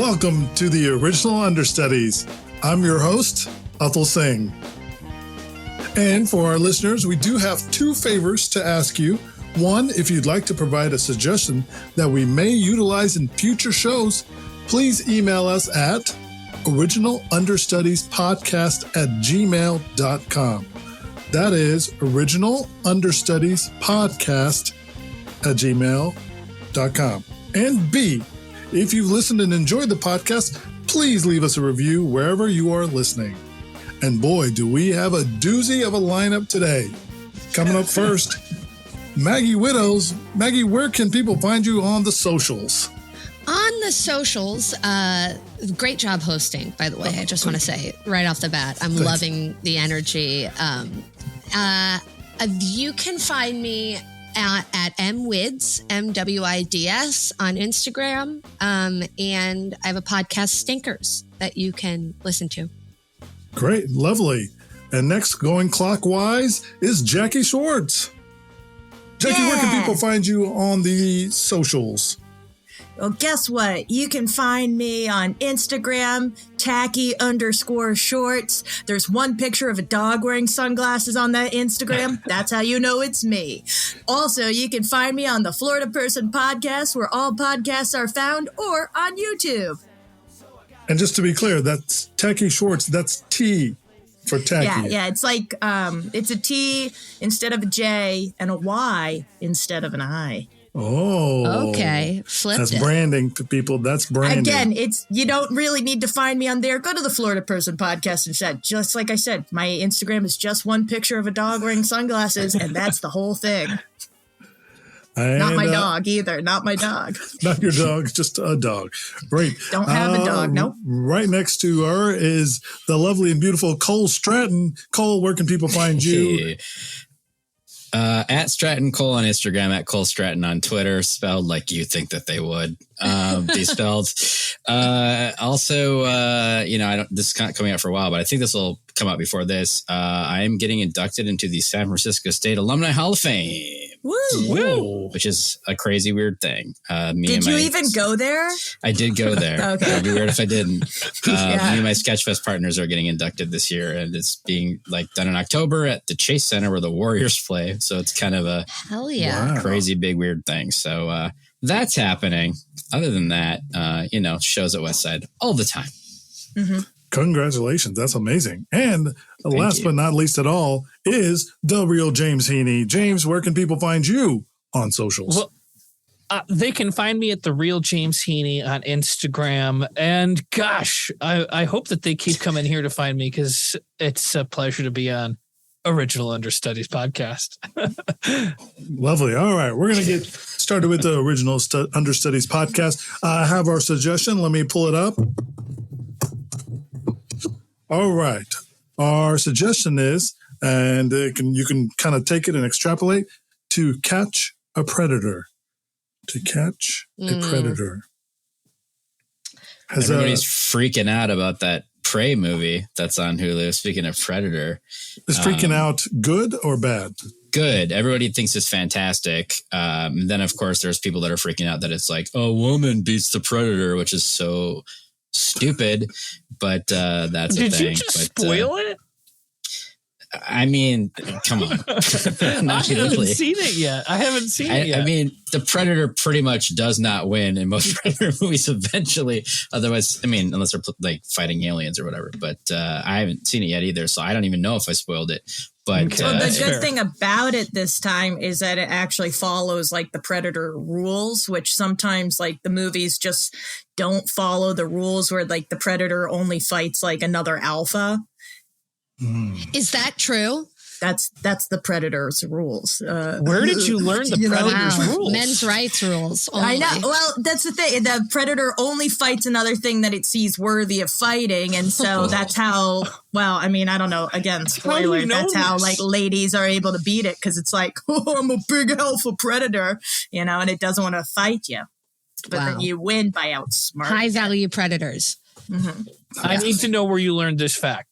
Welcome to the Original Understudies. I'm your host, Atul Singh. And for our listeners, we do have two favors to ask you. One, if you'd like to provide a suggestion that we may utilize in future shows, please email us at OriginalUnderstudiesPodcast@gmail.com. That is OriginalUnderstudiesPodcast@gmail.com. And B, if you've listened and enjoyed the podcast, please leave us a review wherever you are listening. And boy, do we have a doozy of a lineup today. Coming up first, Maggie Widdows. Maggie, where can people find you on the socials? On the socials, great job hosting, by the way. I just want to say right off the bat, I'm loving the energy. You can find me at MWids, MWIDS on Instagram. And I have a podcast, Stinkers, that you can listen to. Great. Lovely. And next, going clockwise, is Jacki Schwarz. Jacki, where can people find you on the socials? Well, guess what? You can find me on Instagram, tacky_shorts. There's one picture of a dog wearing sunglasses on that Instagram. That's how you know it's me. Also, you can find me on the Florida Person Podcast, where all podcasts are found, or on YouTube. And just to be clear, that's Tacky Schwarz. That's T for tacky. Yeah. It's like, it's a T instead of a J and a Y instead of an I. Oh, okay. Flipped That's it. branding for people. That's branding. Again, you don't really need to find me on there. Go to the Florida Person Podcast instead. Just like I said, my Instagram is just one picture of a dog wearing sunglasses, and that's the whole thing. And, not my dog either. Not my dog. Not your dog, just a dog. Great. Don't have a dog. Nope. Right next to her is the lovely and beautiful Cole Stratton. Cole, where can people find you? At Stratton Cole on Instagram, at Cole Stratton on Twitter, spelled like you think that they would be spelled. Also, this is coming out for a while, but I think this will come out before this. I am getting inducted into the San Francisco State Alumni Hall of Fame. Woo! Which is a crazy, weird thing. Did you even go there? I did go there. Okay. It'd be weird if I didn't. Me and my Sketchfest partners are getting inducted this year, and it's being done in October at the Chase Center where the Warriors play. So it's kind of a Hell yeah. crazy, big, weird thing. So that's happening. Other than that, shows at Westside all the time. Mm-hmm. Congratulations. That's amazing. And last but not least at all is the real James Heaney. James, where can people find you on socials? Well, they can find me at the real James Heaney on Instagram. And gosh, I hope that they keep coming here to find me, because it's a pleasure to be on Original Understudies Podcast. Lovely. All right. We're going to get started with the Original Understudies Podcast. I have our suggestion. Let me pull it up. All right. Our suggestion is, and you can kind of take it and extrapolate, to catch a predator. To catch a predator. Everybody's freaking out about that Prey movie that's on Hulu. Speaking of Predator. Is freaking out good or bad? Good. Everybody thinks it's fantastic. And then, of course, there's people that are freaking out that it's like, a woman beats the Predator, which is so stupid. But that's a thing. Did you just spoil it? I mean, come on. I haven't seen it yet. I mean, the Predator pretty much does not win in most Predator movies eventually. Otherwise, I mean, unless they're fighting aliens or whatever. But I haven't seen it yet either, so I don't even know if I spoiled it. But the good thing about it this time is that it actually follows the Predator rules, which sometimes the movies just don't follow the rules, where the Predator only fights another alpha. Is that true? That's the Predator's rules. Where did you learn the Predator's rules? Men's rights rules only. I know. Well, that's the thing. The Predator only fights another thing that it sees worthy of fighting. And so that's how, well, I mean, I don't know. Again, spoiler. That's how ladies are able to beat it, because it's I'm a big alpha predator, and it doesn't want to fight you. But then you win by outsmarting. High value predators. Mm-hmm. I need to know where you learned this fact.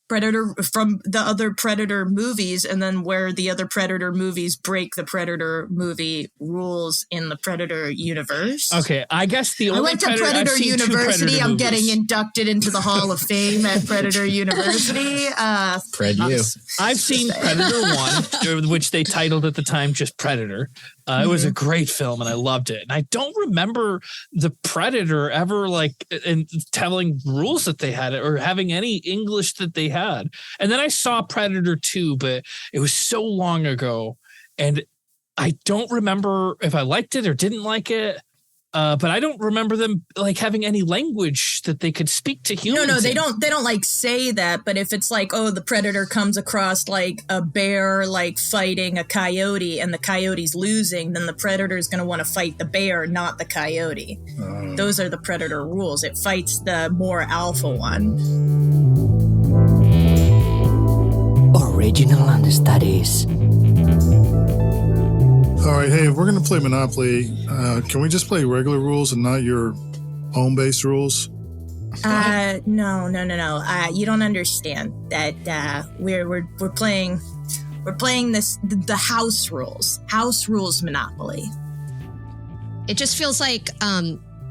Predator from the other Predator movies, and then where the other Predator movies break the Predator movie rules in the Predator universe. Okay, I guess the only I went to Predator University. I'm getting inducted into the Hall of Fame at Predator University. I've seen Predator 1, which they titled at the time just Predator. It was a great film, and I loved it. And I don't remember the Predator ever telling rules that they had or having any English that they had. And then I saw Predator 2, but it was so long ago, and I don't remember if I liked it or didn't like it. But I don't remember them having any language that they could speak to humans. No, they don't say that. But if it's the Predator comes across a bear fighting a coyote and the coyote's losing, then the Predator is going to want to fight the bear, not the coyote. Those are the Predator rules. It fights the more alpha one. Original Understudies. All right, hey, if we're going to play Monopoly, can we just play regular rules and not your home-based rules? No. You don't understand that we're playing the house rules. House rules Monopoly. It just feels like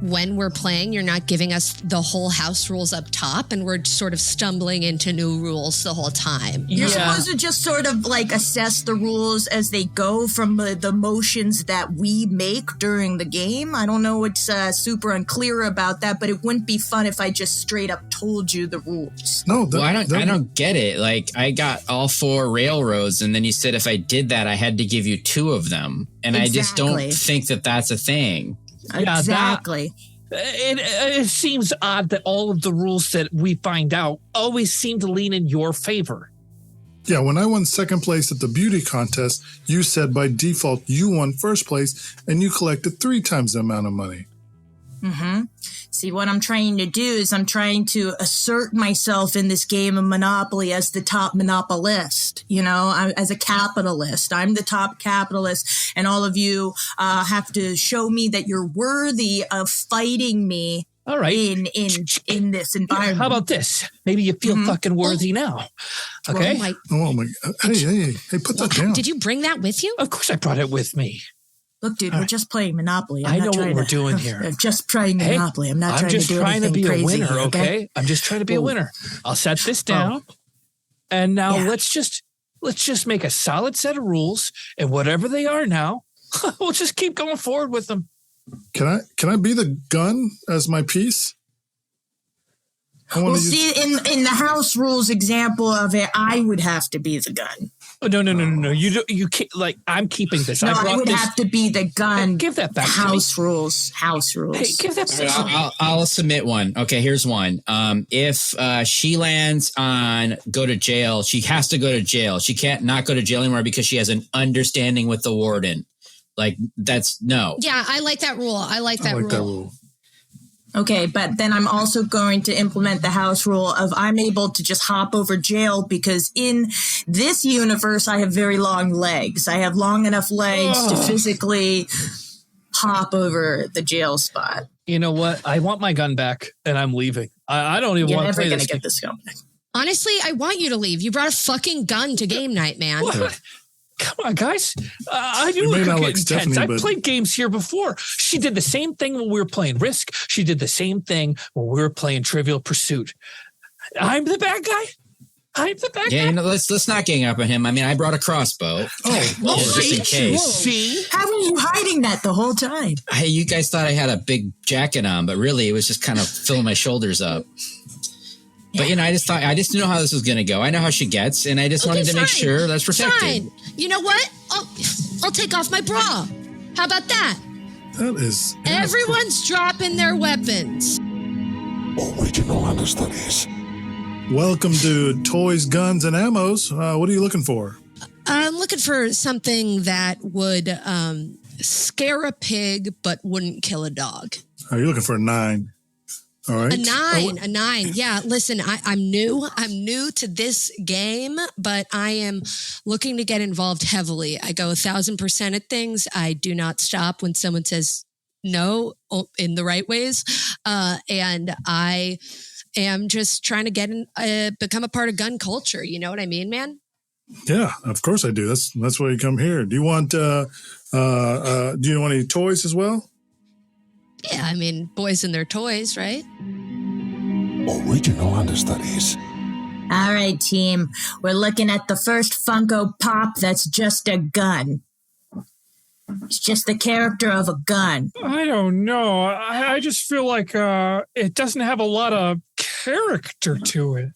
when we're playing, you're not giving us the whole house rules up top, and we're sort of stumbling into new rules the whole time. You're supposed to just sort of assess the rules as they go from the motions that we make during the game. I don't know what's super unclear about that, but it wouldn't be fun if I just straight up told you the rules. No, I don't get it. I got all 4 railroads, and then you said if I did that, I had to give you 2 of them, and Exactly. I just don't think that that's a thing. Exactly. It seems odd that all of the rules that we find out always seem to lean in your favor. Yeah, when I won second place at the beauty contest, you said by default you won first place, and you collected 3 times the amount of money. Mm-hmm. See, what I'm trying to do is I'm trying to assert myself in this game of Monopoly as the top monopolist, as a capitalist. I'm the top capitalist, and all of you have to show me that you're worthy of fighting me. All right. In this environment. How about this? Maybe you feel fucking worthy now. Okay? Oh my! Hey! Put that down. Did you bring that with you? Of course I brought it with me. Look, dude, we're just playing Monopoly. I know what we're doing here. I'm just playing Monopoly. I'm not trying to do anything crazy. I'm just trying to be a winner, here, okay? I'm just trying to be a winner. I'll set this down, and now let's just make a solid set of rules, and whatever they are now, we'll just keep going forward with them. Can I be the gun as my piece? Well, see, in the house rules example of it, I would have to be the gun. Oh, no. You can't. I'm keeping this. No, I would have to be the gun. Hey, give that back. House to me. rules. House rules. Hey, give that back. I'll submit one. Okay, here's one. If she lands on go to jail, she has to go to jail. She can't not go to jail anymore because she has an understanding with the warden. That's no. Yeah, I like that rule. I like that rule. Okay, but then I'm also going to implement the house rule of I'm able to just hop over jail because in this universe, I have very long legs. I have long enough legs to physically hop over the jail spot. You know what? I want my gun back, and I'm leaving. I don't even want to play this. You're never going to get this gun back. Honestly, I want you to leave. You brought a fucking gun to game night, man. What? Come on, guys. I knew it could get intense. I've played games here before. She did the same thing when we were playing Risk. She did the same thing when we were playing Trivial Pursuit. I'm the bad guy. I'm the bad guy. Yeah, let's not gang up on him. I mean, I brought a crossbow. Just in case. See? How were you hiding that the whole time? Hey, you guys thought I had a big jacket on, but really it was just kind of filling my shoulders up. But, I just didn't know how this was going to go. I know how she gets, and I just wanted to make sure that's protected. Fine. You know what? I'll take off my bra. How about that? That is... Everyone's dropping their weapons. Original Understudies. Welcome to Toys, Guns, and Ammos. What are you looking for? I'm looking for something that would scare a pig but wouldn't kill a dog. Are you looking for a 9? All right. A 9. Yeah. Listen, I'm new. I'm new to this game, but I am looking to get involved heavily. I go 1,000% at things. I do not stop when someone says no in the right ways. And I am just trying to get become a part of gun culture. You know what I mean, man? Yeah, of course I do. That's why you come here. Do you want do you want any toys as well? Yeah, I mean, boys and their toys, right? Original Understudies. All right, team. We're looking at the first Funko Pop that's just a gun. It's just the character of a gun. I don't know. I just feel like it doesn't have a lot of character to it.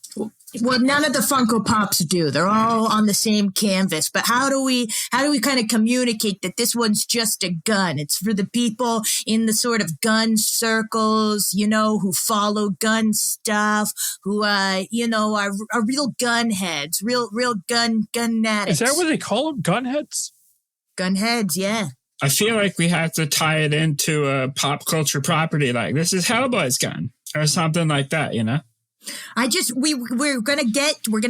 Well, none of the Funko Pops do. They're all on the same canvas. But how do we kind of communicate that this one's just a gun? It's for the people in the sort of gun circles, who follow gun stuff, who are real gun heads, real gun addicts. Is that what they call them? Gun heads? Gun heads, yeah. I feel like we have to tie it into a pop culture property, like this is Hellboy's gun or something like that, We're gonna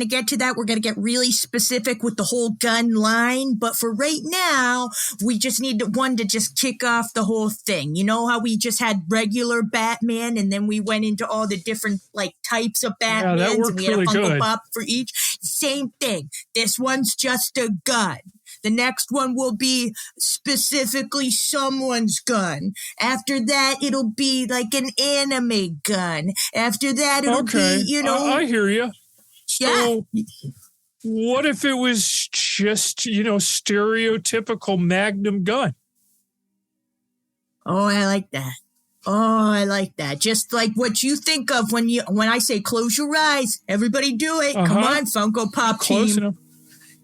get to that. We're gonna get really specific with the whole gun line, but for right now, we just need one to just kick off the whole thing. You know how we just had regular Batman, and then we went into all the different types of Batmans, that worked and we had really a Funko good. Pop for each. Same thing. This one's just a gun. The next one will be specifically someone's gun. After that, it'll be like an anime gun. After that, it'll be, I hear you. So, yeah. What if it was just, stereotypical Magnum gun? Oh, I like that. Just like what you think of when I say close your eyes. Everybody do it. Come on, Funko Pop Close team. enough.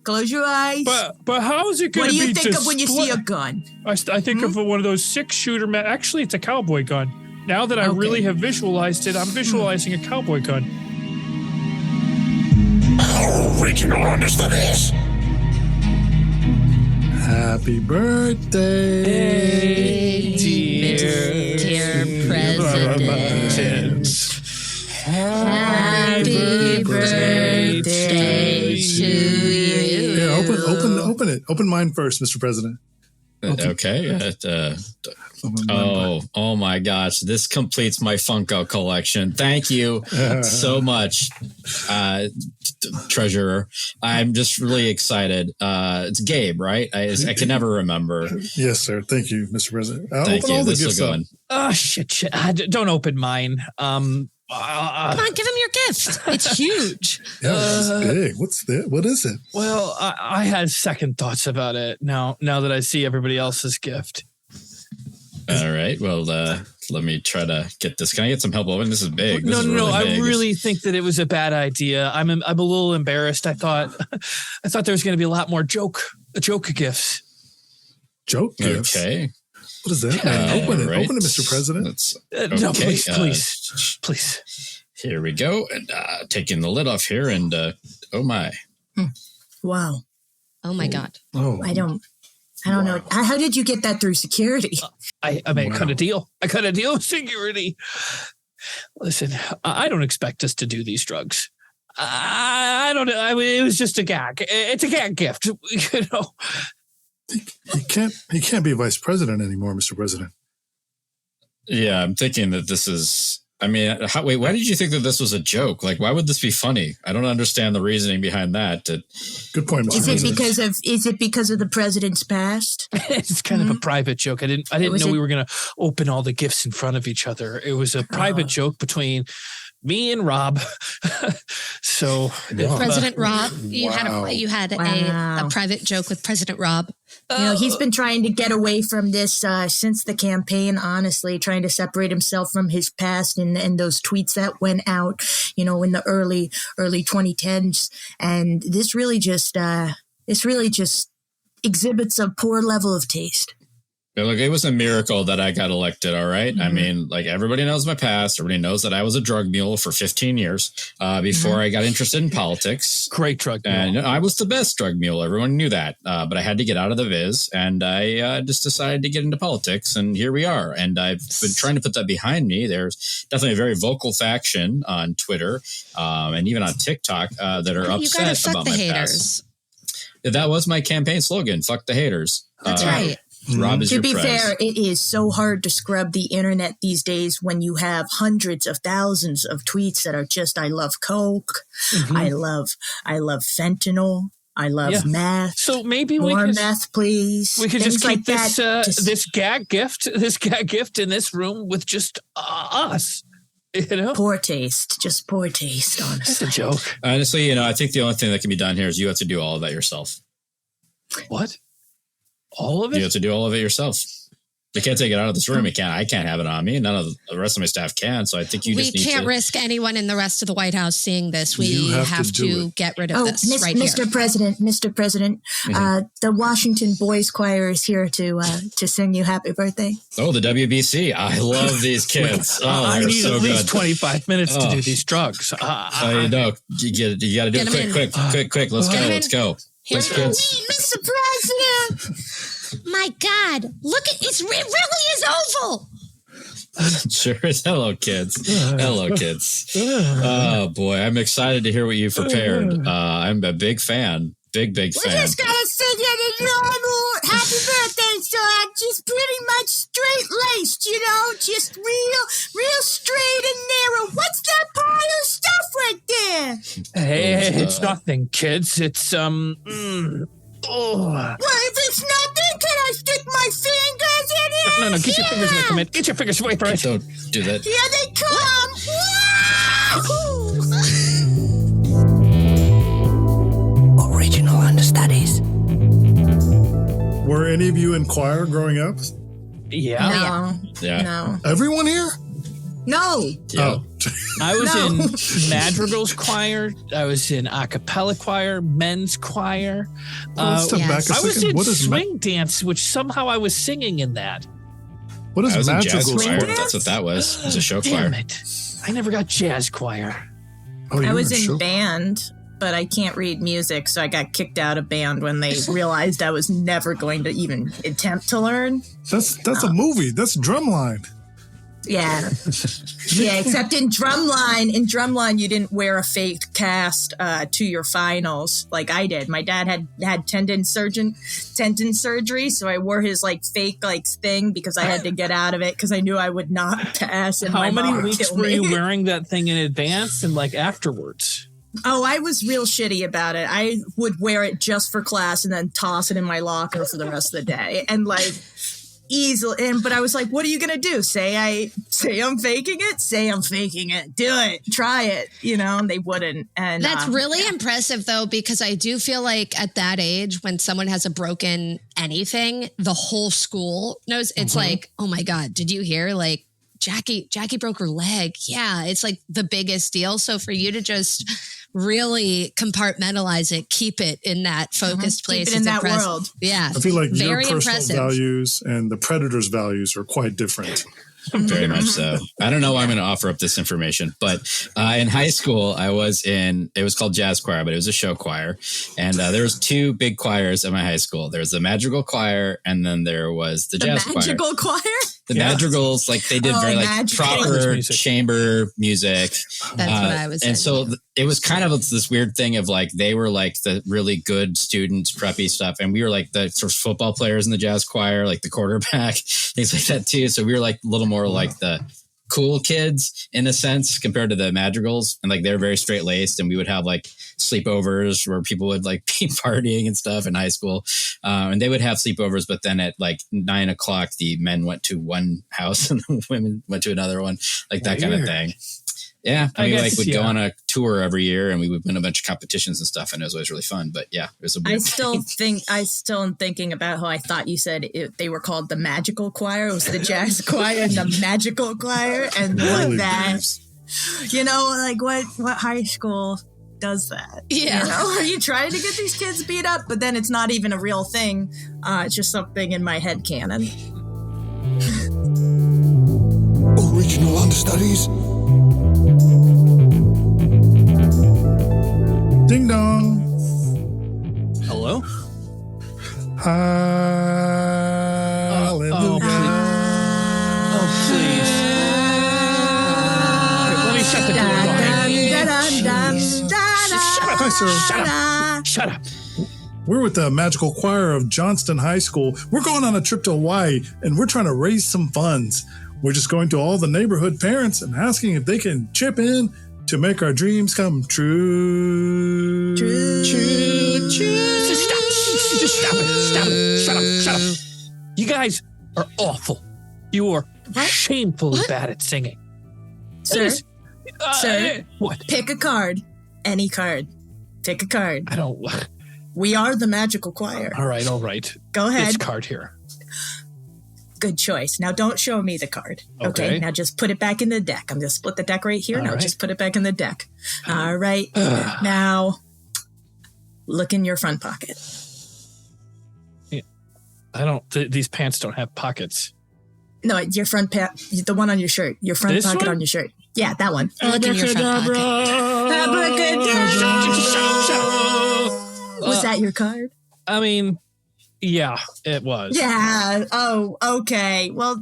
Close your eyes. But how is it going to be? What do you think of when you see a gun? I think of one of those 6-shooter. Actually, it's a cowboy gun. Now that I really have visualized it, I'm visualizing a cowboy gun. Original Understudies. Happy birthday, dear President. Happy birthday to you. Yeah, open it. Open mine first, Mr. President. Okay. Oh my gosh. This completes my Funko collection. Thank you so much, Treasurer. I'm just really excited. It's Gabe, right? I can never remember. Yes, sir. Thank you, Mr. President. Thank you. This will go in. Oh, shit. Don't open mine. Come on, give him your gift. It's huge. Yeah, it's big. What's that? What is it? Well, I had second thoughts about it now that I see everybody else's gift. All right. Well, let me try to get this. Can I get some help? This is big. No. Big. I really think that it was a bad idea. I'm a little embarrassed. I thought there was going to be a lot more joke gifts. Joke gifts? Okay. What is that? Open it. Open it, Mr. President. No, please. Here we go. And taking the lid off here. And oh my. Wow. Oh my God. Oh, I don't know. How did you get that through security? I cut a deal. I cut a deal with security. Listen, I don't expect us to do these drugs. I don't know. I mean, it was just a gag. It's a gag gift, He can't be vice president anymore, Mr. President. Yeah, I'm thinking that this is. I mean, wait. Why did you think that this was a joke? Like, why would this be funny? I don't understand the reasoning behind that. Good point, Mr. President. Is it because of the president's past? It's kind of a private joke. I didn't know we were going to open all the gifts in front of each other. It was a private joke between me and Rob. So President Rob, you had a private joke with President Rob. He's been trying to get away from this since the campaign, honestly, trying to separate himself from his past and those tweets that went out, in the early 2010s. And this really just exhibits a poor level of taste. Yeah, look, it was a miracle that I got elected, all right? Mm-hmm. I mean, everybody knows my past. Everybody knows that I was a drug mule for 15 years before I got interested in politics. Great drug mule. And I was the best drug mule. Everyone knew that. But I had to get out of the Viz, and I just decided to get into politics, and here we are. And I've been trying to put that behind me. There's definitely a very vocal faction on Twitter and even on TikTok that are upset about my past. That was my campaign slogan, fuck the haters. That's right. Rob is To your be prize. fair, it is so hard to scrub the internet these days when you have hundreds of thousands of tweets that are just, I love Coke, I love fentanyl, I love meth. So maybe more meth, please. We could Things just keep like this this gag gift in this room with just us. You know, poor taste, just poor taste. Honestly, it's a joke. Honestly, I think the only thing that can be done here is you have to do all of that yourself. What? All of it? You have to do all of it yourself. They can't take it out of this room. I can't have it on me. None of the rest of my staff can. So I think you we just need can't to risk anyone in the rest of the White House seeing this. We have to get rid of this right Mr. here. Mr. President, the Washington Boys Choir is here to sing you happy birthday. Oh, the WBC. I love these kids. I they're need so at least good. 25 minutes to do these drugs. I know. You got to do it quick. Let's go. Let's go. Here's Mr. President. My God, look at it really is oval. Sure is. Hello, kids. Oh, boy. I'm excited to hear what you prepared. I'm a big fan. Big fan. We're just going to sing you the normal happy birthday song. Just pretty much straight-laced, just real straight and narrow. What's that pile of stuff right there? Hey, it's nothing, kids. It's, Well, if it's nothing, can I stick my fingers in it? No, get your fingers away from it. Get your fingers away from it. Don't do that. Here they come. Original Understudies. Were any of you in choir growing up? Yeah. No. Everyone here? No. Yeah. Oh. I was in Madrigal's choir. I was in a cappella choir, men's choir. Let's step back a I was second. in What is swing dance, which somehow I was singing in that. what is I was in jazz magical choir. choir? That's what that was. It was a show Damn choir. it. I never got jazz choir. Oh, you I were was in show- band, but I can't read music, so I got kicked out of band when they realized I was never going to even attempt to learn. That's a movie. That's Drumline. Yeah. Yeah, except in Drumline, you didn't wear a fake cast to your finals like I did. My dad had tendon surgery, so I wore his fake thing because I had to get out of it because I knew I would not pass. And How my many mom would weeks kill were me. you wearing that thing in advance and afterwards? Oh, I was real shitty about it. I would wear it just for class and then toss it in my locker for the rest of the day. And easily, but I was like, what are you gonna do? Say I'm faking it? Say I'm faking it. Do it. Try it. And they wouldn't. And That's really impressive, though, because I do feel like at that age, when someone has a broken anything, the whole school knows. It's like, oh my God, did you hear? Jacki broke her leg. Yeah, it's the biggest deal. So for you to just really compartmentalize it, keep it in that focused place. Keep it in that world. Yeah. I feel like your very personal impressive. values and the predator's values are quite different. Very much so. I don't know why I'm going to offer up this information, but in high school, it was called jazz choir, but it was a show choir. And there was two big choirs at my high school. There was the madrigal choir, and then there was the jazz choir. Magical choir? The madrigals, they did very magical. proper Music. chamber music. That's what I was And saying. so it was kind of this weird thing of they were the really good students, preppy stuff. And we were the sort of football players in the jazz choir, the quarterback, things like that too. So we were a little more the cool kids in a sense compared to the madrigals. And they're very straight laced. And we would have sleepovers where people would be partying and stuff in high school. And they would have sleepovers, but then at 9 o'clock, the men went to one house and the women went to another one, that kind of thing. Yeah. I We guess, would go on a tour every year and we would win a bunch of competitions and stuff. And it was always really fun, but yeah, it was a weird I still am thinking about how I thought you said they were called the magical choir. It was the jazz choir and the magical choir. And Really that, believes. what high school does that? Yeah. Are you trying to get these kids beat up? But then it's not even a real thing. It's just something in my head canon. Original Understudies. Ding dong. Hello? Hallelujah. Oh, please. Let me shut the door behind me. Hi, sir. Shut up. We're with the magical choir of Johnston High School. We're going on a trip to Hawaii, and we're trying to raise some funds. We're just going to all the neighborhood parents and asking if they can chip in to make our dreams come true. Just stop it. Shut up. You guys are awful. You are shamefully bad at singing. Sir, what? Pick a card. Any card. Pick a card. I don't... We are the magical choir. All right. Go ahead. This card here. Good choice. Now don't show me the card. Okay. Now just put it back in the deck. I'm going to split the deck right here. All right. Just put it back in the deck. All right. Now look in your front pocket. These pants don't have pockets. No, your front the one on your shirt. Your front This pocket one? on your shirt. Yeah, that one. Look in your front pocket. Was that your card? I mean, yeah, it was. Yeah. Oh, okay. Well,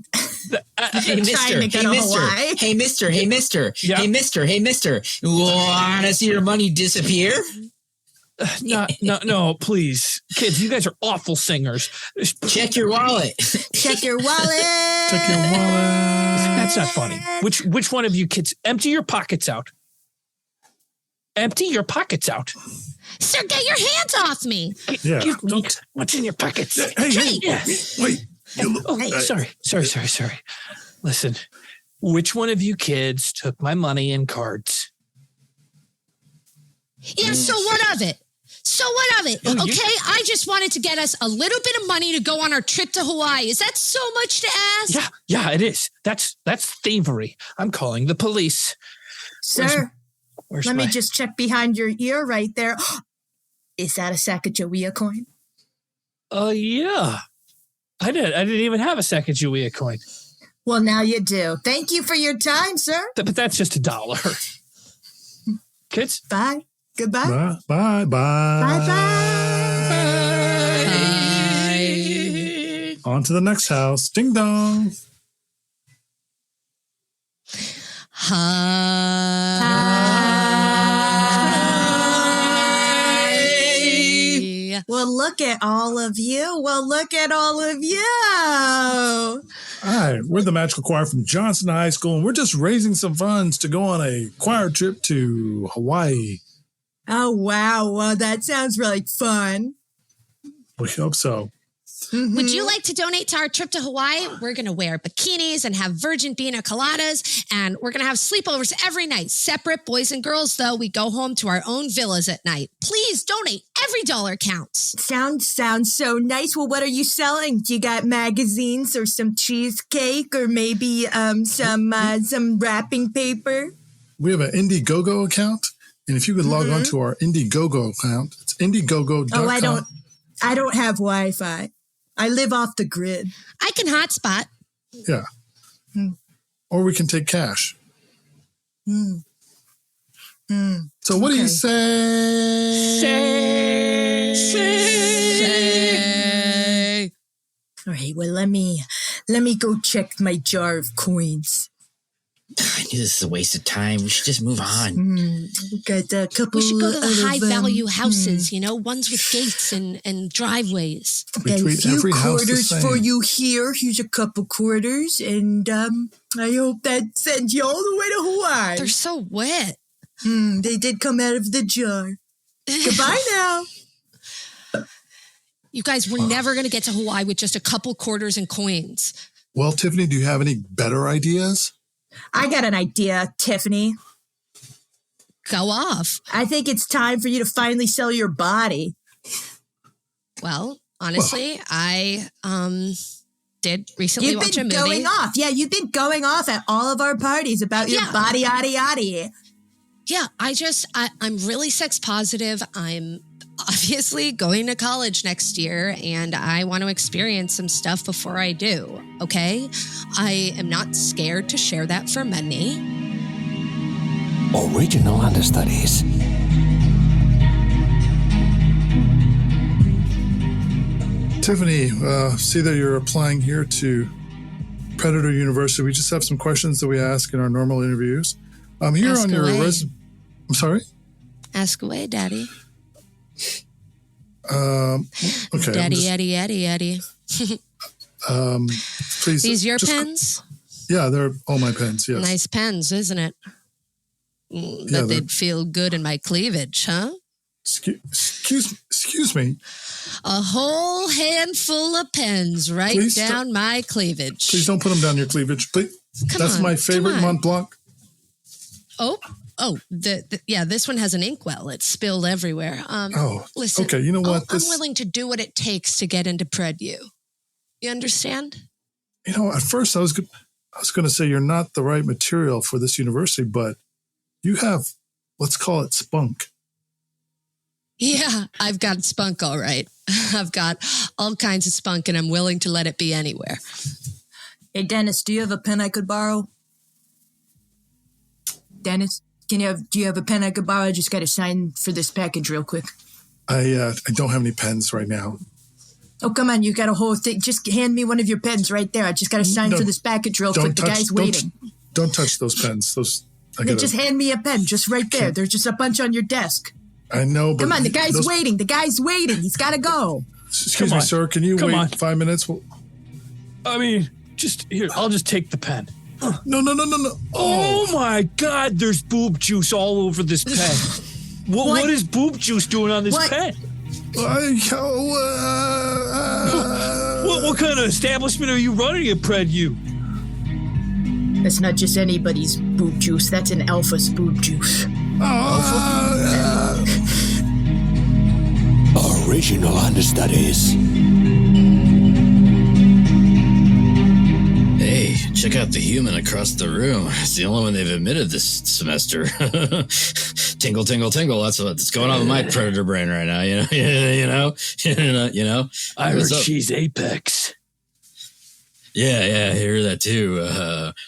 Hey, mister. trying to go to Hawaii. Hey, mister. Yeah. Hey, mister. Want to see your money disappear? No, please. Kids, you guys are awful singers. Check your wallet. Check your wallet. Check your wallet. That's not funny. Which one of you kids, empty your pockets out. Empty your pockets out. Sir, get your hands off me. Yeah. Give me what's in your pockets. Hey, Yes. wait. Oh, sorry. Listen, which one of you kids took my money and cards? Yeah, so what of it? Okay, I just wanted to get us a little bit of money to go on our trip to Hawaii. Is that so much to ask? Yeah, it is. That's thievery. I'm calling the police. Sir, Where's let my... me just check behind your ear right there. Is that a Sacagawea coin? Yeah. I didn't even have a Sacagawea coin. Well, now you do. Thank you for your time, sir. But that's just $1. Kids? Bye. Goodbye. Bye. Bye. On to the next house. Ding dong. Hi. Well, look at all of you. Hi, we're the magical choir from Johnston High School, and we're just raising some funds to go on a choir trip to Hawaii. Oh, wow. Well, that sounds really fun. We hope so. Would you like to donate to our trip to Hawaii? We're going to wear bikinis and have virgin pina coladas, and we're going to have sleepovers every night. Separate, boys and girls, though. We go home to our own villas at night. Please donate. Every dollar counts. Sounds so nice. Well, what are you selling? Do you got magazines or some cheesecake or maybe some wrapping paper? We have an Indiegogo account, and if you could log on to our Indiegogo account, it's indiegogo.com. Oh, I don't have Wi-Fi. I live off the grid. I can hotspot. Yeah. Or we can take cash. So what do you say? All right, well, let me go check my jar of coins. I knew this is a waste of time. We should just move on. Got a couple. We should go to the high-value houses, ones with gates and driveways. Got a few every house the quarters same. for you here. Here's a couple quarters, and I hope that sends you all the way to Hawaii. They're so wet. They did come out of the jar. Goodbye now. You guys, we're never going to get to Hawaii with just a couple quarters and coins. Well, Tiffany, do you have any better ideas? I got an idea, Tiffany. Go off. I think it's time for you to finally sell your body. Well, honestly, I did recently watch a movie. You've been going off. Yeah, you've been going off at all of our parties about your body, yaddy, yaddy. Yeah, I'm really sex positive. I'm obviously going to college next year, and I want to experience some stuff before I do, okay? I am not scared to share that for many. Original Understudies. Tiffany, see that you're applying here to Predator University. We just have some questions that we ask in our normal interviews. I'm here Ask on your away. resume. I'm sorry? Ask away, Daddy. Okay. Daddy, Eddie. Please. These your pens? Yeah, they're all my pens. Yes. Nice pens, isn't it? Yeah, But they'd feel good in my cleavage, huh? Excuse me. A whole handful of pens right Please down my cleavage. Please don't put them down your cleavage. Please. That's my favorite Mont Blanc. This one has an inkwell. It's spilled everywhere. Listen. Okay. You know what? I'm willing to do what it takes to get into PredU. You understand? You know, at first I was going to say you're not the right material for this university, but you have, let's call it spunk. Yeah, I've got spunk, all right. I've got all kinds of spunk, and I'm willing to let it be anywhere. Hey, Dennis, do you have a pen I could borrow? Dennis, do you have a pen I could borrow? I just got to sign for this package real quick. I don't have any pens right now. Oh, come on. You got a whole thing. Just hand me one of your pens right there. I just got to sign for this package real quick. The guy's waiting. Don't touch those pens. Just hand me a pen just right there. There's just a bunch on your desk. I know, but... Come on, the guy's waiting. The guy's waiting. He's got to go. Excuse me, sir. Can you wait 5 minutes? I mean, just here. I'll just take the pen. No. Oh, my God. There's boob juice all over this pen. What is boob juice doing on this pen? What kind of establishment are you running at PredU? That's not just anybody's boob juice. That's an alpha's boob juice. Original Understudies. Hey, check out the human across the room. It's the only one they've admitted this semester. Tingle, tingle, tingle. That's what's going on with my predator brain right now. You know. I heard she's Apex. Yeah, I hear that too.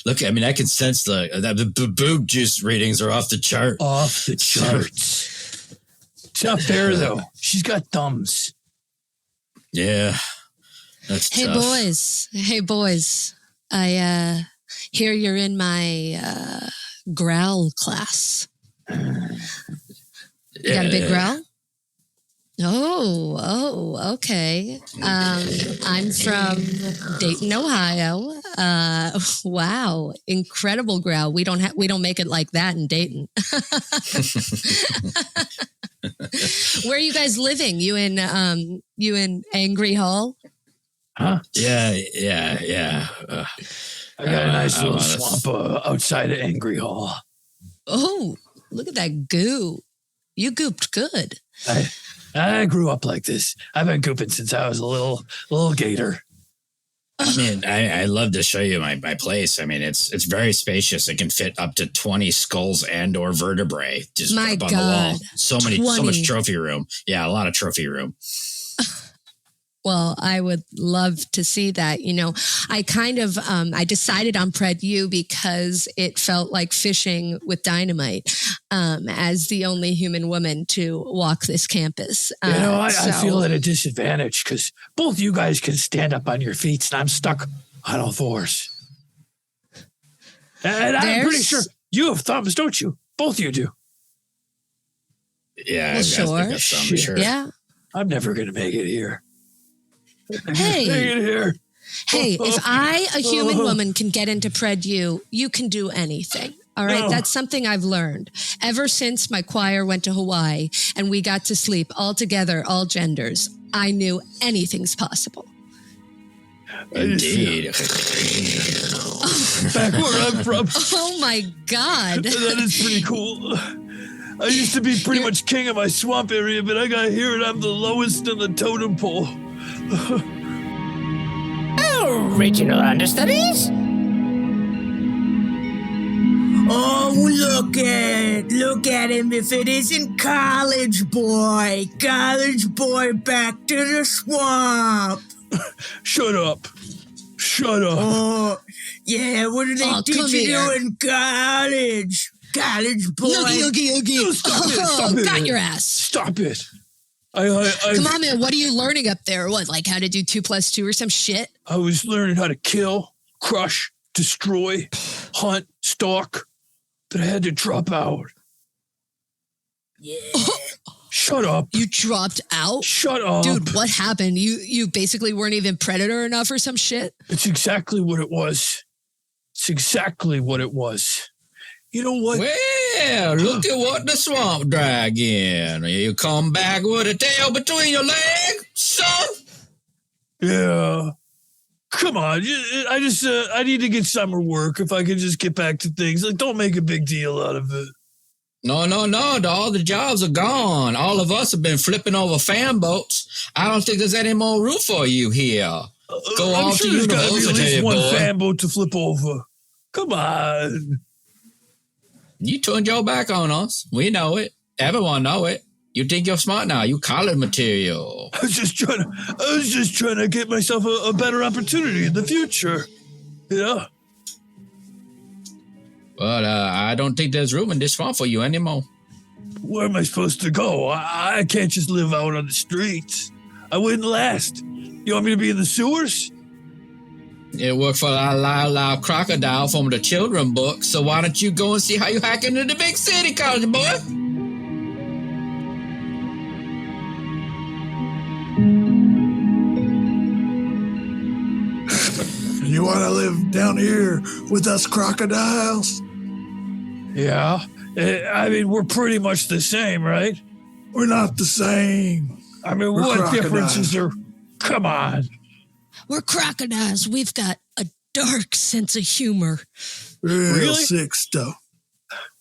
Look, I mean, I can sense the boob juice readings are off the chart. Off the charts. It's not fair though. She's got thumbs. Yeah, that's tough. Hey boys. I hear you're in my growl class. You got a big growl? Oh, okay. I'm from Dayton, Ohio. Wow, incredible growl. We don't make it like that in Dayton. Where are you guys living? You in Angry Hall? Huh? Yeah. I got a nice little swamp outside of Angry Hall. Oh, look at that goo. You gooped good. I grew up like this. I've been gooping since I was a little gator. I mean, I love to show you my place. I mean, it's very spacious. It can fit up to 20 skulls and or vertebrae just up on the wall. So much trophy room. Yeah, a lot of trophy room. Well, I would love to see that. You know, I kind of, I decided on PredU because it felt like fishing with dynamite as the only human woman to walk this campus. I feel at a disadvantage because both you guys can stand up on your feet and I'm stuck on all fours. And I'm pretty sure you have thumbs, don't you? Both of you do. Yeah, well, I've got some, sure. Yeah. I'm never going to make it here. Hey, here. Hey, if I, a human woman, can get into PredU, you can do anything. All right. That's something I've learned ever since my choir went to Hawaii and we got to sleep all together, all genders. I knew anything's possible. Indeed. Back where I'm from. Oh my God. That is pretty cool. I used to be pretty much king of my swamp area, but I got here and I'm the lowest in the totem pole. Original Understudies? Oh, look at him if it isn't College Boy back to the swamp. Shut up. Oh, yeah, what do they teach you in college? College Boy. Oogie. Stop it. Got your ass. Stop it. Come on, man. What are you learning up there? What, like how to do 2 + 2 or some shit? I was learning how to kill, crush, destroy, hunt, stalk, but I had to drop out. Yeah. Shut up. You dropped out? Shut up. Dude, what happened? You basically weren't even predator enough or some shit? It's exactly what it was. It's exactly what it was. You know what? Well, look at what the swamp dragon. You come back with a tail between your legs, son? Yeah. Come on. I need to get summer work if I could just get back to things. Like, don't make a big deal out of it. No. All the jobs are gone. All of us have been flipping over fan boats. I don't think there's any more room for you here. Go I'm off sure to there's got to be at university, least one boy. fan boat to flip over. Come on. You turned your back on us. We know it. Everyone know it. You think you're smart now. You college material. I was just trying to get myself a better opportunity in the future. Yeah. But I don't think there's room in this swamp for you anymore. Where am I supposed to go? I can't just live out on the streets. I wouldn't last. You want me to be in the sewers? It worked for Lyle Crocodile from the children book, so why don't you go and see how you hack into the big city, college boy? You want to live down here with us crocodiles? Yeah. I mean, we're pretty much the same, right? We're not the same. I mean, We're what crocodiles. difference is there? Come on. We're crocodiles. We've got a dark sense of humor. Real Really? sick stuff.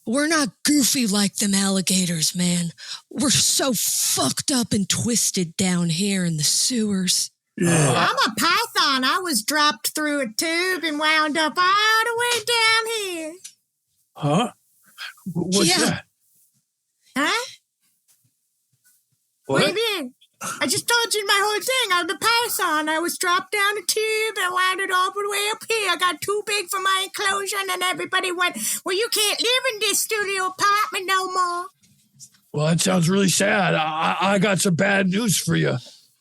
We're not goofy like them alligators, man. We're so fucked up and twisted down here in the sewers. Yeah. I'm a python. I was dropped through a tube and wound up all the way down here. Huh? What's Yeah. that? Huh? What do you mean? I just told you my whole thing. I'm the python. I was dropped down a tube and wound all the way up here. I got too big for my enclosure, and then everybody went, well, you can't live in this studio apartment no more. Well, that sounds really sad. I got some bad news for you.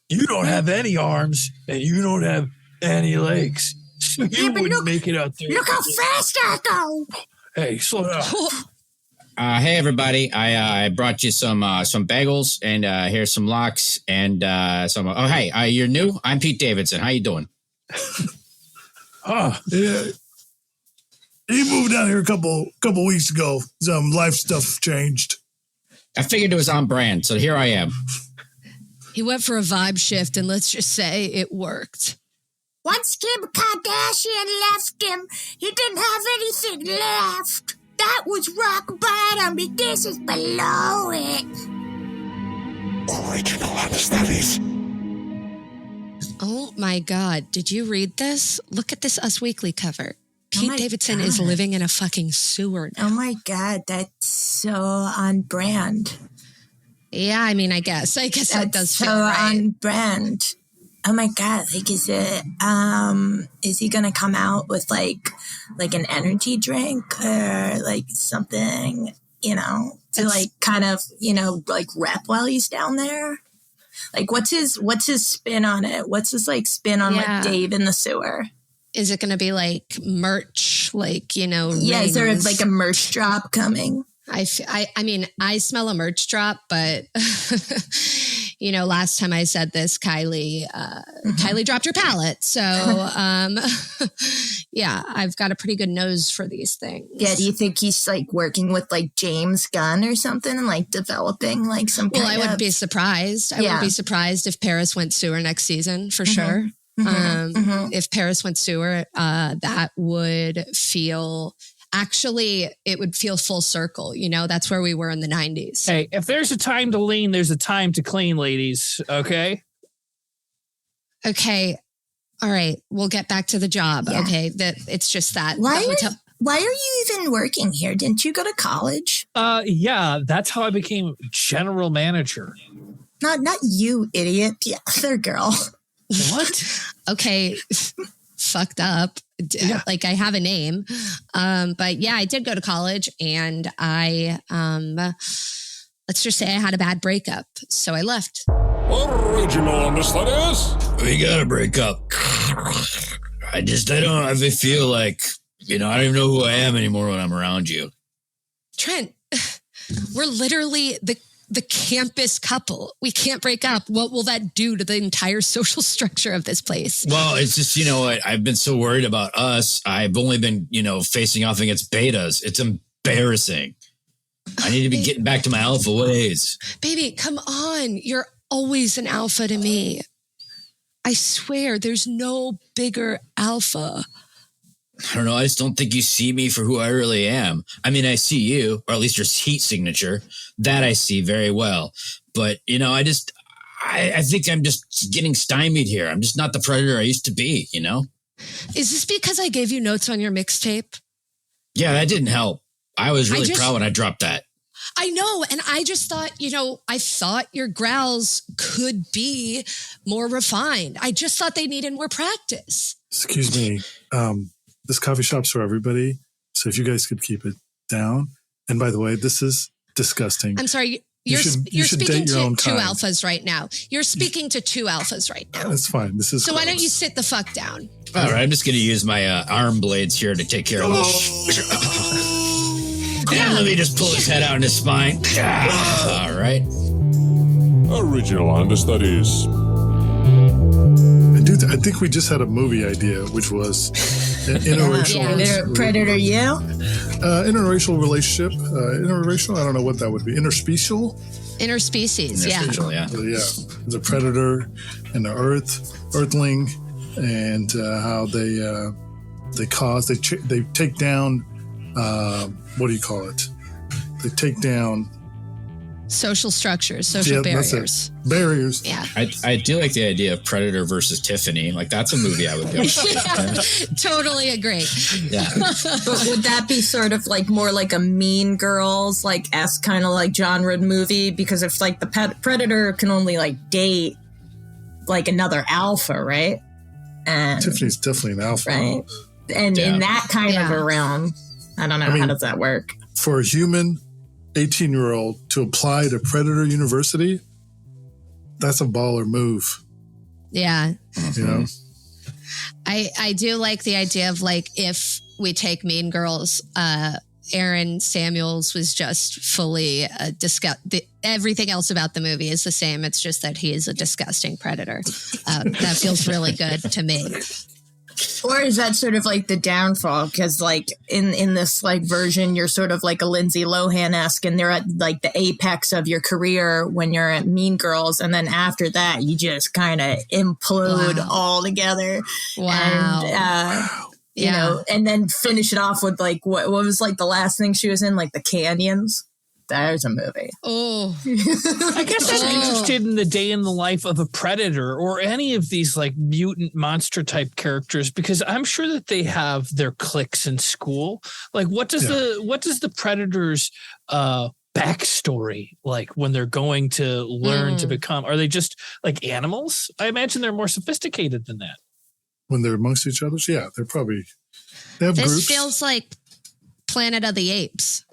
You don't have any arms, and you don't have any legs. So you wouldn't make it out there. Look how fast I go. Hey, slow down. Hey everybody! I brought you some bagels and here's some lox and some. Oh hey, you're new. I'm Pete Davidson. How you doing? Huh? Yeah. He moved down here a couple weeks ago. Some life stuff changed. I figured it was on brand, so here I am. He went for a vibe shift, and let's just say it worked. Once Kim Kardashian left him, he didn't have anything left. That was rock bottom. This is below it. Original Understudies. Oh my God. Did you read this? Look at this Us Weekly cover. Pete my Davidson God. is living in a fucking sewer now. Oh my God, that's so on brand. Yeah, I mean, I guess that That's does so feel right. on brand. Oh my God, like is he gonna come out with like an energy drink or like something, to like kind of, like rep while he's down there? Like what's his spin on it? What's his like spin on like Dave in the sewer? Is it going to be like merch, like, Yeah, is there rings? like a merch drop coming? I mean, I smell a merch drop, but last time I said this, Kylie dropped her palette. So, yeah, I've got a pretty good nose for these things. Yeah. Do you think he's like working with like James Gunn or something and like developing like some kind I wouldn't be surprised. I wouldn't be surprised if Paris went sewer next season for sure. If Paris went sewer, that would feel... Actually, it would feel full circle. That's where we were in the 90s. Hey, if there's a time to lean, there's a time to clean, ladies. Okay? Okay. All right. We'll get back to the job. Yeah. Okay. It's just that. Why are you even working here? Didn't you go to college? Yeah, that's how I became general manager. Not you, idiot. The other girl. What? Okay. Fucked up. Yeah. Like I have a name. But yeah, I did go to college and I, let's just say I had a bad breakup. So I left. Original Understudies. We gotta break up. I feel like, I don't even know who I am anymore when I'm around you. Trent, we're literally the campus couple. We can't break up. What will that do to the entire social structure of this place? Well, it's just, you know, I've been so worried about us. I've only been, you know, facing off against betas. It's embarrassing. I need to be getting back to my alpha ways. Baby, come on. You're always an alpha to me. I swear there's no bigger alpha. I don't know. I just don't think you see me for who I really am. I mean, I see you, or at least your heat signature. That I see very well. But, you know, I think I'm just getting stymied here. I'm just not the predator I used to be, you know? Is this because I gave you notes on your mixtape? Yeah, that didn't help. I was really proud when I dropped that. I know. And I just thought, you know, I thought your growls could be more refined. I just thought they needed more practice. Excuse me. This coffee shop's for everybody. So if you guys could keep it down. And by the way, this is disgusting. I'm sorry. You're speaking to two alphas right now. You're speaking to two alphas right now. That's fine. This is so gross. Why don't you sit the fuck down? All right. I'm just going to use my arm blades here to take care of this. And let me just pull his head out in his spine. All right. Original Understudies. I think we just had a movie idea, which was interracial. Predator, you? Interracial relationship. Interracial, I don't know what that would be. Interspecies, yeah. Yeah. The predator and the earthling, and how they take down, what do you call it? They take down social structures, social barriers. Barriers. Yeah. I do like the idea of Predator versus Tiffany. Like, that's a movie I would go. Totally agree. Yeah. But would that be sort of like more like a Mean Girls, like esque kind of like genre movie? Because if like the Predator can only like date like another alpha, right? And Tiffany's definitely an alpha. Right. And in that kind of a realm, I don't know, how does that work? For a human 18-year-old to apply to Predator University, that's a baller move. Yeah. You know? I do like the idea of like, if we take Mean Girls, Aaron Samuels was just fully everything else about the movie is the same. It's just that he is a disgusting predator. That feels really good to me. Or is that sort of like the downfall? Because like in this like version, you're sort of like a Lindsay Lohan-esque, and they're at like the apex of your career when you're at Mean Girls, and then after that, you just kind of implode all together. Wow. And, you know, and then finish it off with like what was like the last thing she was in, like the Canyons. There's a movie. Oh, I guess I'm interested in the day in the life of a predator or any of these like mutant monster type characters, because I'm sure that they have their cliques in school. Like, what does the predator's backstory like when they're going to learn to become? Are they just like animals? I imagine they're more sophisticated than that. When they're amongst each other, they have this groups. Feels like Planet of the Apes.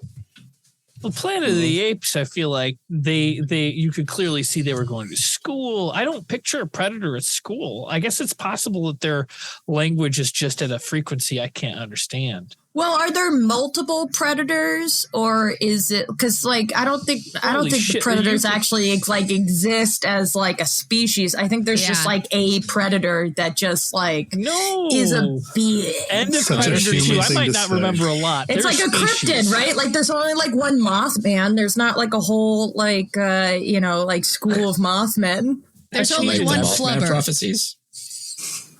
Well, Planet of the Apes, I feel like you could clearly see they were going to school. I don't picture a predator at school. I guess it's possible that their language is just at a frequency I can't understand. Well, are there multiple predators, or is it because like I don't think the predators actually like exist as like a species. I think there's just like a predator that just like is a being. And the Predator 2, I might not remember a lot. It's like a cryptid, right? Like there's only like one Mothman. There's not like a whole like like school of Mothmen. There's only one flubber. Prophecies.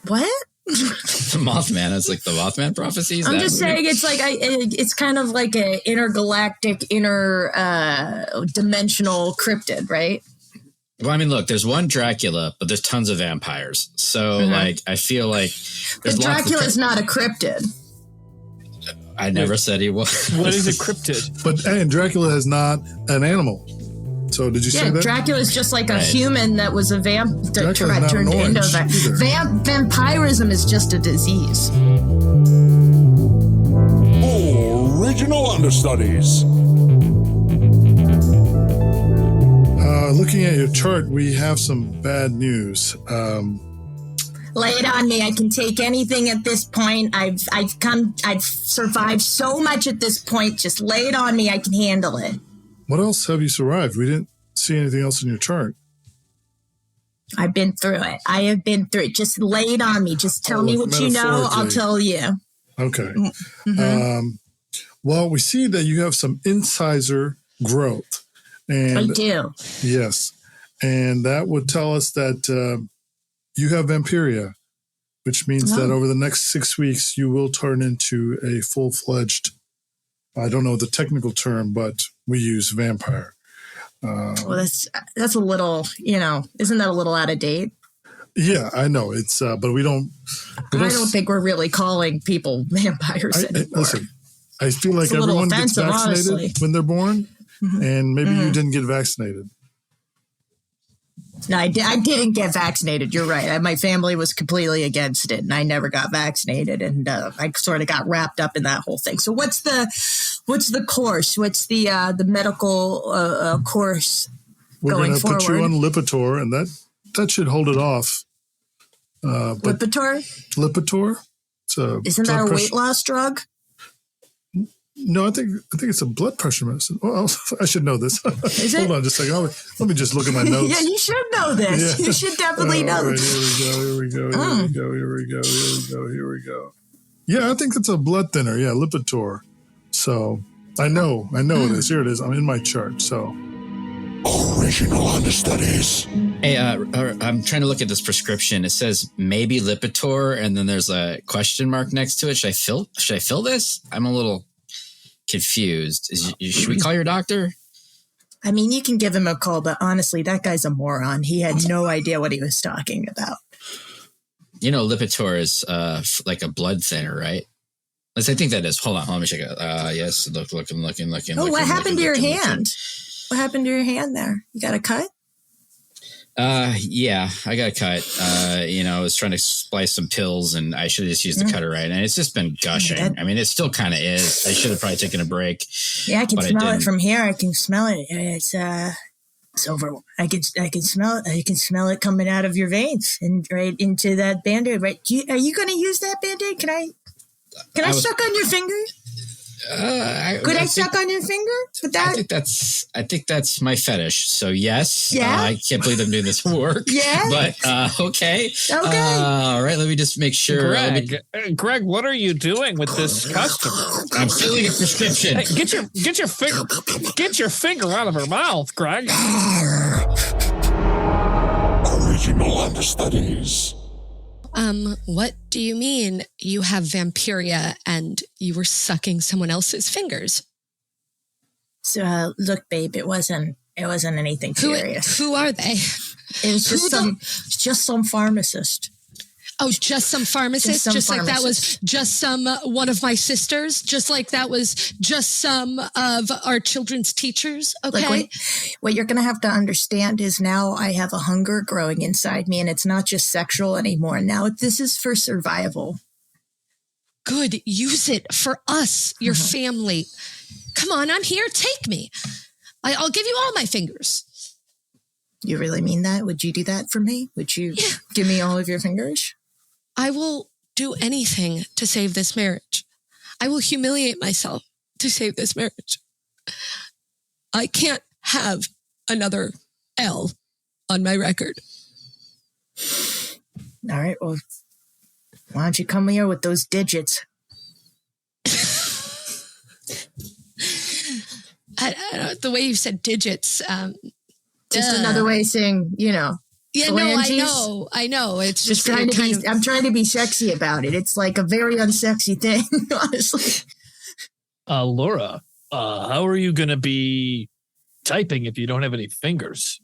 What? The Mothman is like the Mothman prophecies. I'm just saying it's like it's kind of like an intergalactic, dimensional cryptid, right? Well, I mean, look, there's one Dracula, but there's tons of vampires. So, like, I feel like but Dracula's not a cryptid. I never said he was. What is a cryptid? But Dracula is not an animal. So did you say that? Dracula's just like a human that was a turned into vampirism is just a disease. Original Understudies. Looking at your chart, we have some bad news. Lay it on me. I can take anything at this point. I've survived so much at this point. Just lay it on me. I can handle it. What else have you survived? We didn't see anything else in your chart. I've been through it. I have been through it. Just lay it on me. Just tell me what you know. I'll tell you. Okay. Well, we see that you have some incisor growth. And I do. Yes. And that would tell us that you have Vampiria, which means that over the next 6 weeks, you will turn into a full-fledged, I don't know the technical term, but we use vampire. Well, that's a little, isn't that a little out of date? Yeah, I know. It's, but we don't. I don't think we're really calling people vampires anymore. Listen, I feel like everyone gets vaccinated when they're born, and maybe you didn't get vaccinated. No, I didn't get vaccinated. You're right. My family was completely against it, and I never got vaccinated, and I sort of got wrapped up in that whole thing. So what's the course? What's the medical course going forward? We're going to put you on Lipitor, and that should hold it off. Lipitor? Lipitor. Isn't that a weight loss drug? No, I think it's a blood pressure medicine. Well, I should know this. Is it? Hold on just a second. Let me just look at my notes. Yeah, you should know this. Yeah. You should definitely know right, this. Here we go. Yeah, I think it's a blood thinner. Yeah, Lipitor. So I know it is. Here it is. I'm in my chart. So Original Understudies. Hey, I'm trying to look at this prescription. It says maybe Lipitor, and then there's a question mark next to it. Should I fill this? I'm a little confused. Should we call your doctor? I mean, you can give him a call, but honestly, that guy's a moron. He had no idea what he was talking about. Lipitor is like a blood thinner, right? I think that is. Hold on, let me check it. Yes, looking. Oh, what happened to your hand? What happened to your hand there? You got a cut? Yeah, I got a cut. I was trying to splice some pills, and I should have just used the cutter right. And it's just been gushing. I mean, it still kind of is. I should have probably taken a break. Yeah, I can smell it from here. I can smell it. It's over. I can smell it. I can smell it coming out of your veins and right into that Band-Aid. Right? Are you going to use that Band-Aid? Can I suck on your finger? Could I suck on your finger with that? I think that's my fetish. So yes. Yeah. I can't believe I'm doing this work. Yeah. But okay. Okay. All right. Let me just make sure. Greg, what are you doing with this customer? I'm filling a prescription. Hey, get your finger out of her mouth, Greg. Original Understudies. What do you mean you have Vampiria and you were sucking someone else's fingers? So, look, babe, it wasn't anything serious. Who are they? It was just some pharmacist. Oh, just some pharmacist? Just like that was just one of my sisters? Just like that was just some of our children's teachers? Okay. Like what you're going to have to understand is now I have a hunger growing inside me, and it's not just sexual anymore. Now this is for survival. Good. Use it for us, your family. Come on, I'm here. Take me. I'll give you all my fingers. You really mean that? Would you do that for me? Would you give me all of your fingers? I will do anything to save this marriage. I will humiliate myself to save this marriage. I can't have another L on my record. All right, well, why don't you come here with those digits? I don't know, the way you said digits. Just another way of saying, Yeah, phalanges. I know. It's just I'm trying to be sexy about it. It's like a very unsexy thing, honestly. Laura, how are you going to be typing if you don't have any fingers?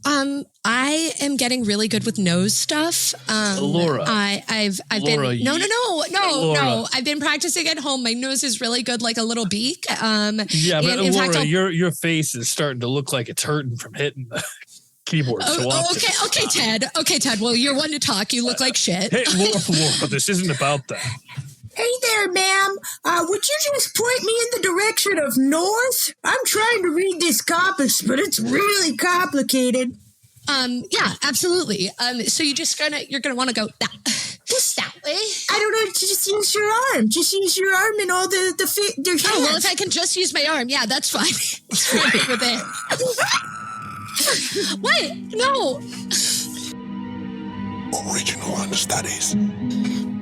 I am getting really good with nose stuff. Laura, I've Laura, been no. I've been practicing at home. My nose is really good, like a little beak. Yeah, but in Laura, fact, your face is starting to look like it's hurting from hitting the keyboard. Okay, Ted. Well, you're one to talk. You look like shit. Hey, Laura, this isn't about that. Hey there, ma'am. Would you just point me in the direction of north? I'm trying to read this compass, but it's really complicated. Yeah, absolutely. So you're gonna want to go this, I don't know. Just use your arm. Just use your arm and all your hands. Oh, well, if I can just use my arm, yeah, that's fine. It's fine with it. What? No. Original Understudies.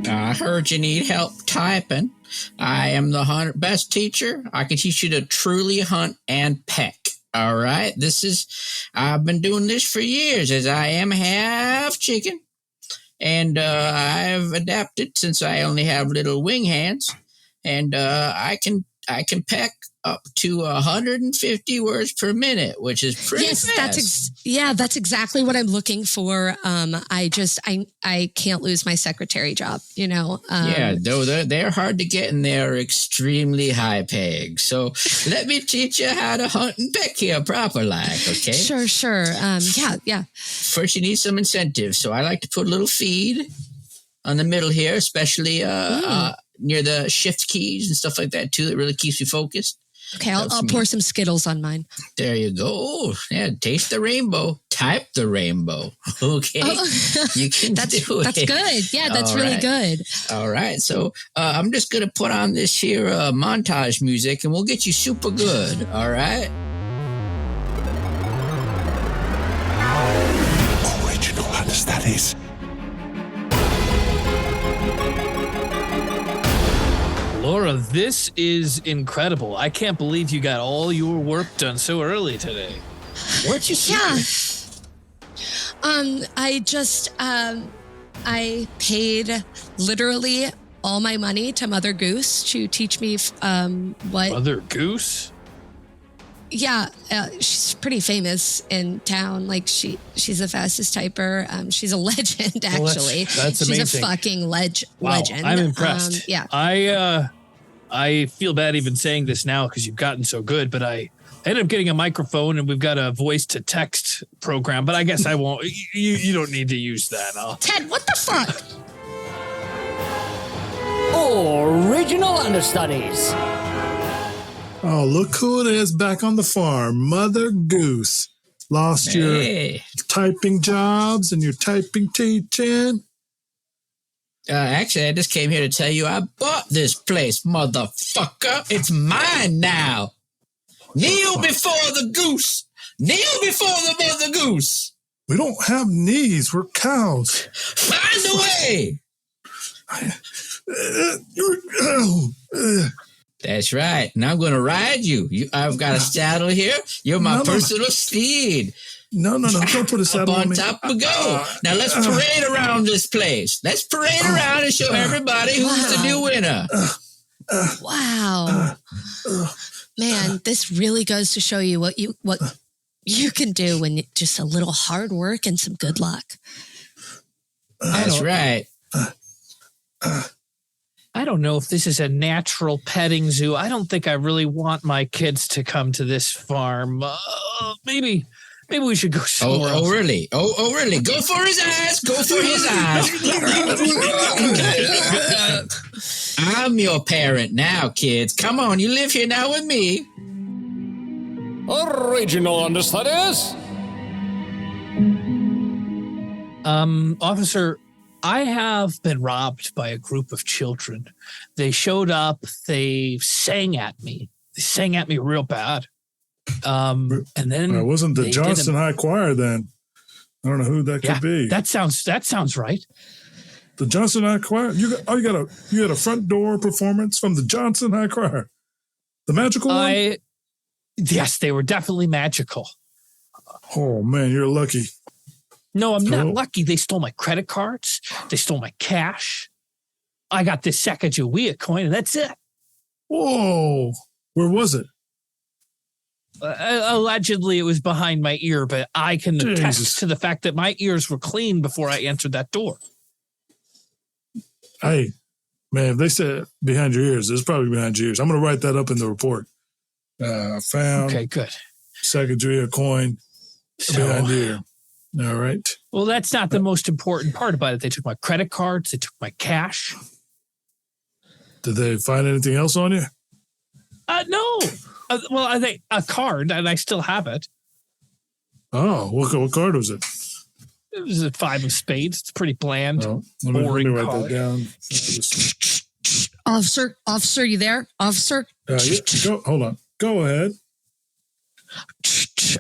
I heard you need help typing. I am the best teacher. I can teach you to truly hunt and peck. All right. I've been doing this for years as I am half chicken. And I've adapted since I only have little wing hands. And I can peck up to 150 words per minute, which is pretty fast. That's exactly what I'm looking for. I can't lose my secretary job, Though they're hard to get and they're extremely high paying. So let me teach you how to hunt and peck here proper like, okay? Sure. Yeah. First, you need some incentives. So I like to put a little feed on the middle here, especially near the shift keys and stuff like that too. That really keeps you focused. Okay, I'll pour some Skittles on mine. There you go. Yeah, taste the rainbow. Type the rainbow. Okay, you can do it. That's good. Yeah, that's really good. All right, so I'm just gonna put on this here montage music, and we'll get you super good. All right. Original Understudies. Laura, this is incredible. I can't believe you got all your work done so early today. Where'd you see it? I paid literally all my money to Mother Goose to teach me what. Mother Goose? Yeah, she's pretty famous in town. Like she's the fastest typer. She's a legend, actually. Well, that's amazing. She's a fucking legend. I'm impressed. Yeah. I feel bad even saying this now because you've gotten so good, but I ended up getting a microphone and we've got a voice to text program, but I guess I won't. You don't need to use that. Ted, what the fuck? Original Understudies. Oh, look who it is back on the farm. Mother Goose. Lost your typing jobs and your typing teaching. Actually, I just came here to tell you I bought this place, motherfucker. It's mine now. Kneel before the goose. Kneel before the Mother Goose. We don't have knees. We're cows. Find a way. That's right. And I'm going to ride you. I've got a saddle here. You're my personal steed. No. Don't put a saddle on me. Up top we go. Now let's parade around this place. Let's parade around and show everybody who's the new winner. Wow. Man, this really goes to show you what you can do when just a little hard work and some good luck. That's right. I don't know if this is a natural petting zoo. I don't think I really want my kids to come to this farm. Maybe we should go somewhere else. Oh, really? Oh, really? Go for his eyes. Go for his eyes. I'm your parent now, kids. Come on, you live here now with me. Original Understudies. Officer, I have been robbed by a group of children. They showed up. They sang at me. They sang at me real bad. And then it wasn't the Johnson High Choir then. I don't know who that could be. That sounds right. The Johnson High Choir. You got a front door performance from the Johnson High Choir. The magical one? Yes, they were definitely magical. Oh man, you're lucky. No, I'm not lucky. They stole my credit cards. They stole my cash. I got this Sacagawea coin, and that's it. Whoa. Where was it? Allegedly, it was behind my ear, but I can attest to the fact that my ears were clean before I entered that door. Hey, man, if they said behind your ears, it's probably behind your ears. I'm going to write that up in the report. Found okay, good. Sacagawea coin behind your ear. All right. Well, that's not the most important part about it. They took my credit cards. They took my cash. Did they find anything else on you? No. Well, I think a card, and I still have it. Oh, what card was it? This is a 5 of spades. It's pretty bland. Oh, let me boring write card. that down. Officer, you there? Officer? Hold on. Go ahead.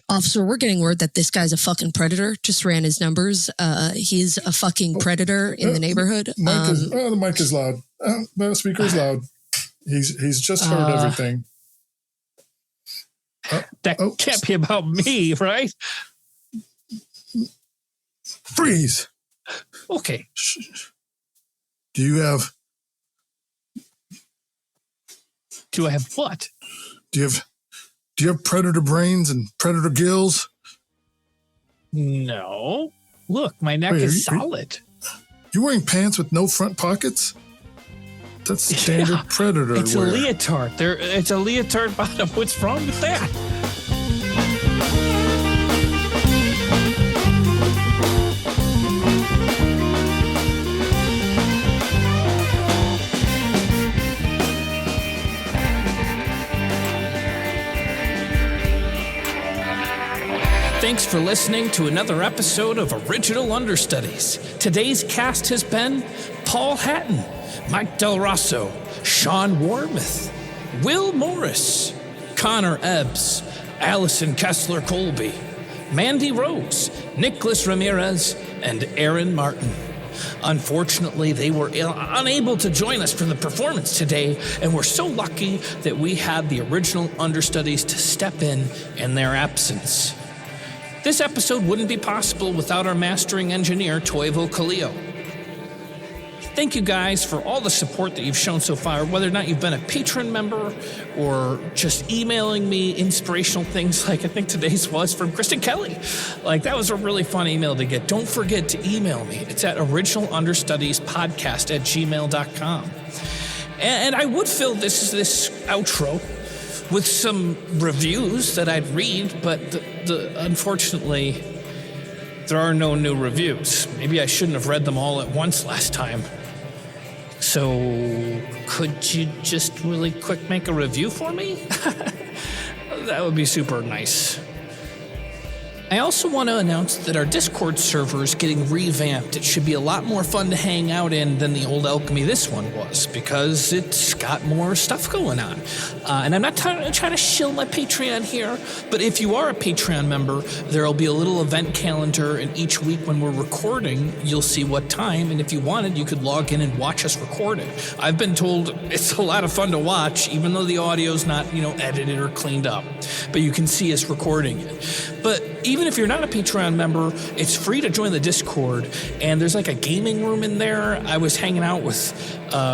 Officer, we're getting word that this guy's a fucking predator. Just ran his numbers. He's a fucking predator in the neighborhood. The mic is loud. The speaker is loud. He's just heard everything. That can't be about me, right? Freeze. Okay. Do you have what? Do you have predator brains and predator gills? No. Look, my neck is solid. You wearing pants with no front pockets? That's standard predator It's wear. a leotard. It's a leotard bottom. What's wrong with that? Thanks for listening to another episode of Original Understudies. Today's cast has been Paul Hatton, Mike Del Rosso, Sean Warmouth, Will Morris, Connor Ebbs, Allison Kessler-Colby, Mandy Rose, Nicholas Ramirez, and Aaron Martin. Unfortunately, they were unable to join us for the performance today, and we're so lucky that we had the Original Understudies to step in their absence. This episode wouldn't be possible without our mastering engineer, Toivo Kallio. Thank you guys for all the support that you've shown so far, whether or not you've been a patron member or just emailing me inspirational things like I think today's was from Kristen Kelly. Like, that was a really fun email to get. Don't forget to email me. It's at OriginalUnderstudiesPodcast@gmail.com. And I would fill this outro with some reviews that I'd read, but unfortunately, there are no new reviews. Maybe I shouldn't have read them all at once last time. So, could you just really quick make a review for me? That would be super nice. I also want to announce that our Discord server is getting revamped. It should be a lot more fun to hang out in than the old Alchemy this one was, because it's got more stuff going on. And I'm not trying to shill my Patreon here, but if you are a Patreon member, there'll be a little event calendar, and each week when we're recording, you'll see what time, and if you wanted, you could log in and watch us record it. I've been told it's a lot of fun to watch, even though the audio's not, edited or cleaned up, but you can see us recording it. But even if you're not a Patreon member, it's free to join the Discord, and there's like a gaming room in there. I was hanging out with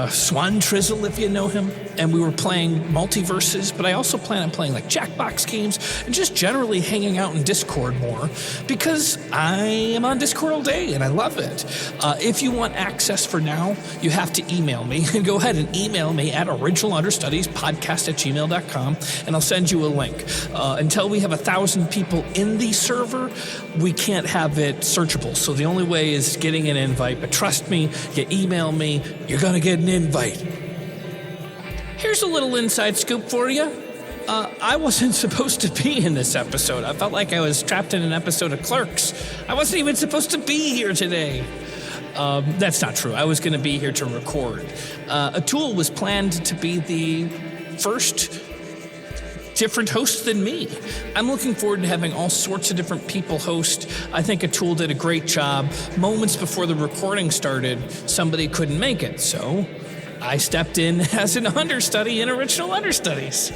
Swan Trizzle, if you know him, and we were playing multiverses, but I also plan on playing like Jackbox games and just generally hanging out in Discord more, because I am on Discord all day and I love it. If you want access for now, you have to email me, and go ahead and email me at OriginalUnderstudiesPodcast@gmail.com, and I'll send you a link. Until we have 1,000 people in the server, we can't have it searchable. So the only way is getting an invite. But trust me, you email me, you're going to get an invite. Here's a little inside scoop for you. I wasn't supposed to be in this episode. I felt like I was trapped in an episode of Clerks. I wasn't even supposed to be here today. That's not true. I was going to be here to record. Atul was planned to be the first different host than me. I'm looking forward to having all sorts of different people host. I think Atul did a great job. Moments before the recording started, somebody couldn't make it, so I stepped in as an understudy in Original Understudies.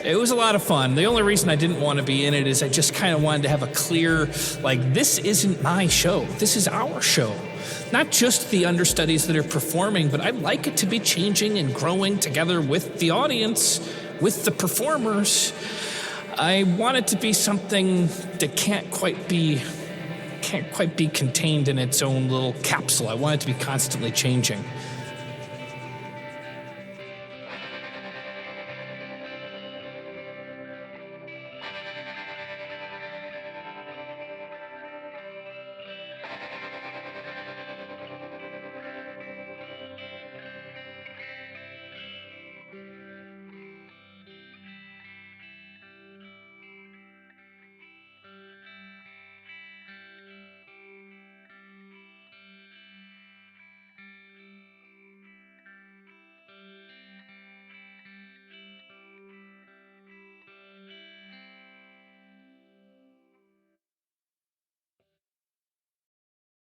It was a lot of fun. The only reason I didn't want to be in it is I just kind of wanted to have a clear, this isn't my show. This is our show. Not just the understudies that are performing, but I'd like it to be changing and growing together with the audience, with the performers. I want it to be something that can't quite be contained in its own little capsule. I want it to be constantly changing.